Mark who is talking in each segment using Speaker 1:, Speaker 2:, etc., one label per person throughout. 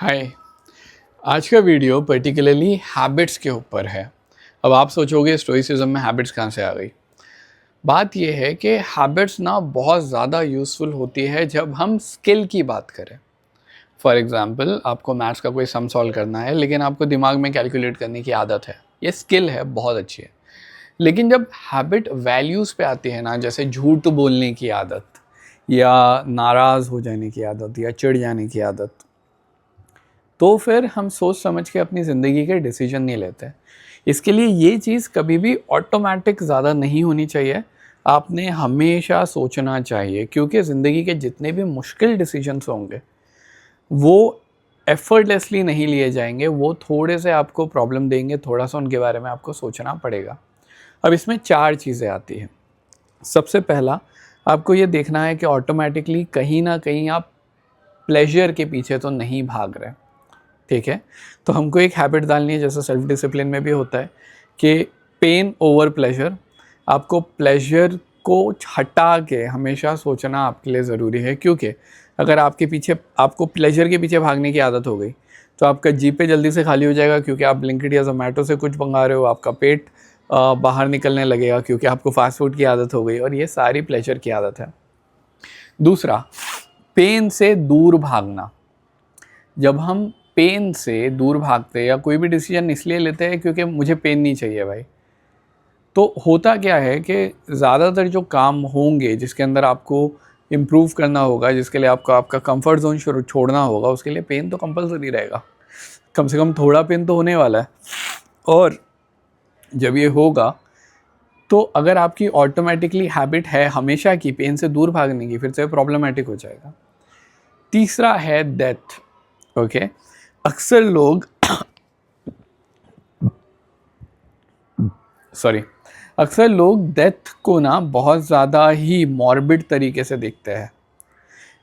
Speaker 1: हाय। आज का video particularly habits के ऊपर है। अब आप सोचोगे स्टोइसिज्म में हैबिट्स कहाँ से आ गई। बात यह है कि हैबिट्स ना बहुत ज़्यादा यूज़फुल होती है जब हम स्किल की बात करें। फॉर एग्ज़ाम्पल, आपको मैथ्स का कोई सम सॉल्व करना है लेकिन आपको दिमाग में कैलकुलेट करने की आदत है, ये स्किल है, बहुत अच्छी है। लेकिन जब हैबिट वैल्यूज़ पे आती है ना, जैसे झूठ बोलने की आदत या नाराज़ हो जाने की आदत या चिढ़ जाने की आदत, तो फिर हम सोच समझ के अपनी ज़िंदगी के डिसीजन नहीं लेते। इसके लिए ये चीज़ कभी भी ऑटोमेटिक ज़्यादा नहीं होनी चाहिए, आपने हमेशा सोचना चाहिए, क्योंकि ज़िंदगी के जितने भी मुश्किल डिसीजंस होंगे वो एफर्टलेसली नहीं लिए जाएंगे, वो थोड़े से आपको प्रॉब्लम देंगे, थोड़ा सा उनके बारे में आपको सोचना पड़ेगा। अब इसमें 4 चीज़ें आती हैं। सबसे पहला, आपको ये देखना है कि ऑटोमेटिकली कहीं ना कहीं आप प्लेजर के पीछे तो नहीं भाग रहे। ठीक है, तो हमको एक हैबिट डालनी है, जैसे सेल्फ डिसिप्लिन में भी होता है कि पेन ओवर प्लेजर। आपको प्लेजर को हटा के हमेशा सोचना आपके लिए ज़रूरी है, क्योंकि अगर आपको प्लेजर के पीछे भागने की आदत हो गई तो आपका जी पे जल्दी से खाली हो जाएगा, क्योंकि आप ब्लिंकिट या जोमेटो से कुछ मंगा रहे हो। आपका पेट बाहर निकलने लगेगा क्योंकि आपको फास्ट फूड की आदत हो गई, और ये सारी प्लेजर की आदत है। दूसरा, पेन से दूर भागना। जब हम पेन से दूर भागते हैं या कोई भी डिसीजन इसलिए लेते हैं क्योंकि मुझे पेन नहीं चाहिए भाई, तो होता क्या है कि ज़्यादातर जो काम होंगे जिसके अंदर आपको इम्प्रूव करना होगा, जिसके लिए आपको आपका कंफर्ट जोन छोड़ना होगा, उसके लिए पेन तो कंपलसरी रहेगा। कम से कम थोड़ा पेन तो होने वाला है। और जब ये होगा तो अगर आपकी ऑटोमेटिकली हैबिट है हमेशा की पेन से दूर भागने की, फिर से प्रॉब्लमेटिक हो जाएगा। तीसरा है डेथ। ओके, अक्सर लोग अक्सर लोग डेथ को ना बहुत ज़्यादा ही मॉर्बिड तरीके से देखते हैं।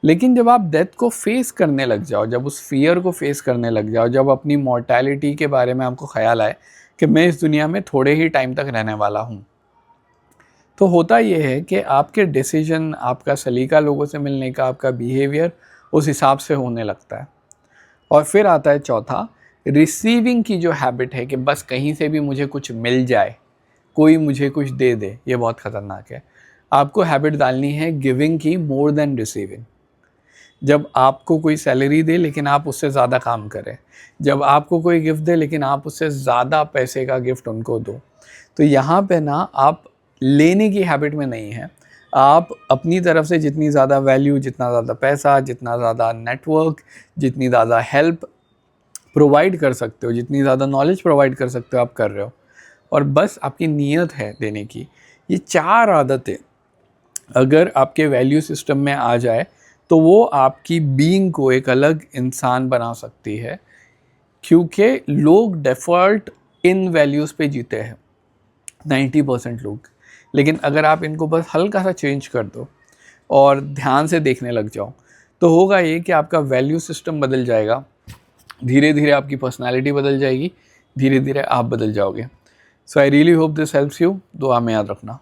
Speaker 1: लेकिन जब आप डेथ को फेस करने लग जाओ, जब उस फियर को फेस करने लग जाओ, जब अपनी मॉर्टैलिटी के बारे में आपको ख्याल आए कि मैं इस दुनिया में थोड़े ही टाइम तक रहने वाला हूँ, तो होता ये है कि आपके डिसीजन, आपका सलीका लोगों से मिलने का, आपका बिहेवियर उस हिसाब से होने लगता है। और फिर आता है चौथा, रिसीविंग की जो हैबिट है कि बस कहीं से भी मुझे कुछ मिल जाए, कोई मुझे कुछ दे दे, ये बहुत ख़तरनाक है। आपको हैबिट डालनी है गिविंग की मोर देन रिसीविंग। जब आपको कोई सैलरी दे लेकिन आप उससे ज़्यादा काम करें, जब आपको कोई गिफ्ट दे लेकिन आप उससे ज़्यादा पैसे का गिफ्ट उनको दो, तो यहाँ पे ना आप लेने की हैबिट में नहीं है। आप अपनी तरफ से जितनी ज़्यादा वैल्यू, जितना ज़्यादा पैसा, जितना ज़्यादा नेटवर्क, जितनी ज़्यादा हेल्प प्रोवाइड कर सकते हो, जितनी ज़्यादा नॉलेज प्रोवाइड कर सकते हो, आप कर रहे हो। और बस आपकी नीयत है देने की। ये 4 आदतें अगर आपके वैल्यू सिस्टम में आ जाए तो वो आपकी बीइंग को एक अलग इंसान बना सकती है, क्योंकि लोग डिफ़ॉल्ट इन वैल्यूज़ पे जीते हैं 90% लोग। लेकिन अगर आप इनको बस हल्का सा चेंज कर दो और ध्यान से देखने लग जाओ, तो होगा ये कि आपका वैल्यू सिस्टम बदल जाएगा, धीरे धीरे आपकी पर्सनालिटी बदल जाएगी, धीरे धीरे आप बदल जाओगे। So I really hope this helps you. दुआ में याद रखना।